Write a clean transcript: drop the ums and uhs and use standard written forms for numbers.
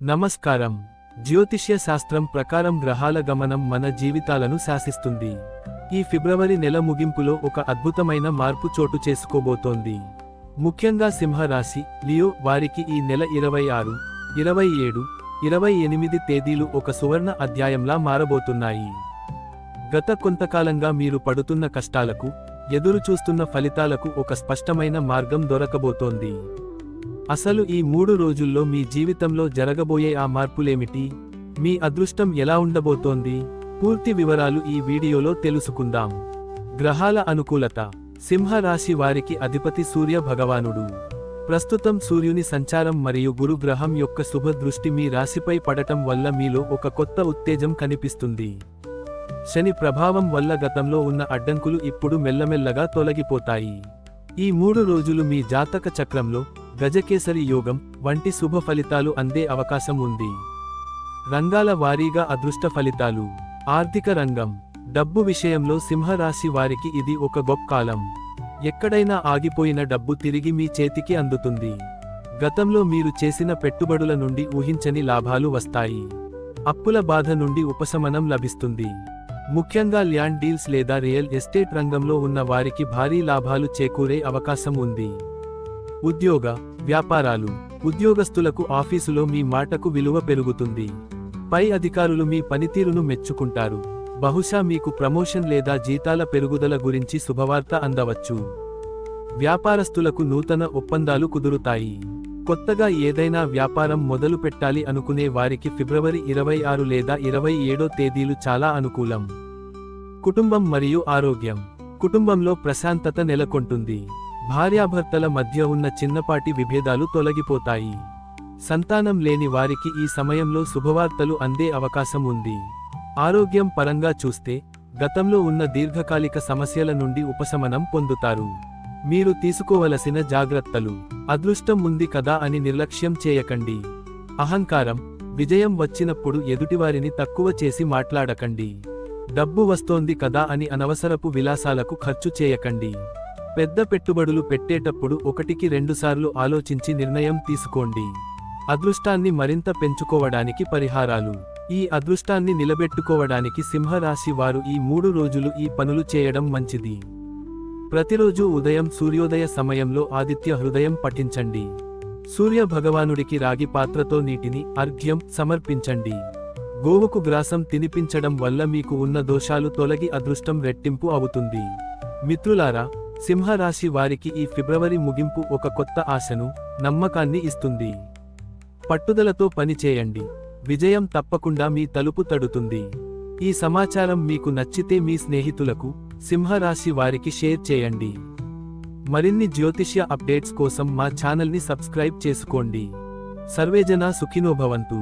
నమస్కారం. జ్యోతిష్య శాస్త్రం ప్రకారం గ్రహాల గమనం మన జీవితాలను శాసిస్తుంది. ఈ ఫిబ్రవరి నెల ముగింపులో ఒక అద్భుతమైన మార్పు చోటు చేసుకోబోతోంది. ముఖ్యంగా సింహ రాశి, లియో వారికి ఈ నెల 26, 27, 28 తేదీలు ఒక సువర్ణ అధ్యాయంలా మారబోతున్నాయి. గత కొంతకాలంగా మీరు పడుతున్న కష్టాలకు, ఎదురుచూస్తున్న ఫలితాలకు ఒక స్పష్టమైన మార్గం దొరకబోతోంది. అసలు ఈ 3 రోజుల్లో మీ జీవితంలో జరగబోయే ఆ మార్పులేమిటి? మీ అదృష్టం ఎలా ఉండబోతోంది? పూర్తి వివరాలు ఈ వీడియోలో తెలుసుకుందాం. గ్రహాల అనుకూలత. సింహ రాశి వారికి అధిపతి సూర్య భగవానుడు. ప్రస్తుతం సూర్యుని సంచారం మరియు గురు గ్రహం యొక్క శుభ దృష్టి మీ రాశిపై పడటం వల్ల మీలో ఒక కొత్త ఉత్తేజం కనిపిస్తుంది. శని ప్రభావం వల్ల గతంలో ఉన్న అడ్డంకులు ఇప్పుడు మెల్లమెల్లగా తొలగిపోతాయి. ఈ 3 రోజులు మీ జాతక చక్రంలో గజకేసరి యోగం వంటి శుభ ఫలితాలు అందే అవకాశం ఉంది. రంగాల వారీగా అదృష్ట ఫలితాలు. ఆర్థిక రంగం. డబ్బు విషయంలో సింహరాశి వారికి ఇది ఒక గొప్ప కాలం. ఎక్కడైనా ఆగిపోయిన డబ్బు తిరిగి మీ చేతికి అందుతుంది. గతంలో మీరు చేసిన పెట్టుబడుల నుండి ఊహించని లాభాలు వస్తాయి. అప్పుల బాధ నుండి ఉపశమనం లభిస్తుంది. ముఖ్యంగా ల్యాండ్ డీల్స్ లేదా రియల్ ఎస్టేట్ రంగంలో ఉన్న వారికి భారీ లాభాలు చేకూరే అవకాశం ఉంది. ఉద్యోగ, వ్యాపారాలు. ఉద్యోగస్తులకు ఆఫీసులో మీ మాటకు విలువ పెరుగుతుంది. పై అధికారులు మీ పనితీరును మెచ్చుకుంటారు. బహుశా మీకు ప్రమోషన్ లేదా జీతాల పెరుగుదల గురించి శుభవార్త అందవచ్చు. వ్యాపారస్తులకు నూతన ఒప్పందాలు కుదురుతాయి. కొత్తగా ఏదైనా వ్యాపారం మొదలు పెట్టాలి అనుకునే వారికి ఫిబ్రవరి 26 లేదా 27 తేదీలు చాలా అనుకూలం. కుటుంబం మరియు ఆరోగ్యం. కుటుంబంలో ప్రశాంతత నెలకొంటుంది. భార్యాభర్తల మధ్య ఉన్న చిన్నపాటి విభేదాలు తొలగిపోతాయి. సంతానం లేని వారికి ఈ సమయంలో శుభవార్తలు అందే అవకాశం ఉంది. ఆరోగ్యం పరంగా చూస్తే, గతంలో ఉన్న దీర్ఘకాలిక సమస్యల నుండి ఉపశమనం పొందుతారు. మీరు తీసుకోవలసిన జాగ్రత్తలు. అదృష్టం ఉంది కదా అని నిర్లక్ష్యం చేయకండి. అహంకారం. విజయం వచ్చినప్పుడు ఎదుటివారిని తక్కువ చేసి మాట్లాడకండి. డబ్బు వస్తోంది కదా అని అనవసరపు విలాసాలకు ఖర్చు చేయకండి. పెద్ద పెట్టుబడులు పెట్టేటప్పుడు 1కి 2 సార్లు ఆలోచించి నిర్ణయం తీసుకోండి. అదృష్టాన్ని మరింత పెంచుకోవడానికి పరిహారాలు. ఈ అదృష్టాన్ని నిలబెట్టుకోవడానికి సింహరాశి వారు ఈ 3 రోజులు ఈ పనులు చేయడం మంచిది. ప్రతిరోజు ఉదయం సూర్యోదయ సమయంలో ఆదిత్య హృదయం పఠించండి. సూర్య భగవానుడికి రాగి పాత్రతో నీటిని అర్ఘ్యం సమర్పించండి. గోవుకు గ్రాసం తినిపించడం వల్ల మీకు ఉన్న దోషాలు తొలగి అదృష్టం రెట్టింపు అవుతుంది. మిత్రులారా, సింహరాశి వారికి ఈ ఫిబ్రవరి ముగింపు ఒక కొత్త ఆశను, నమ్మకాన్ని ఇస్తుంది. పట్టుదలతో పని చేయండి. విజయం తప్పకుండా మీ తలుపు తడుతుంది. ఈ సమాచారం మీకు నచ్చితే మీ స్నేహితులకు, సింహరాశి వారికి షేర్ చేయండి. మరిన్ని జ్యోతిష్య అప్డేట్స్ కోసం మా ఛానల్ని సబ్స్క్రైబ్ చేసుకోండి. సర్వేజన సుఖినో భవంతు.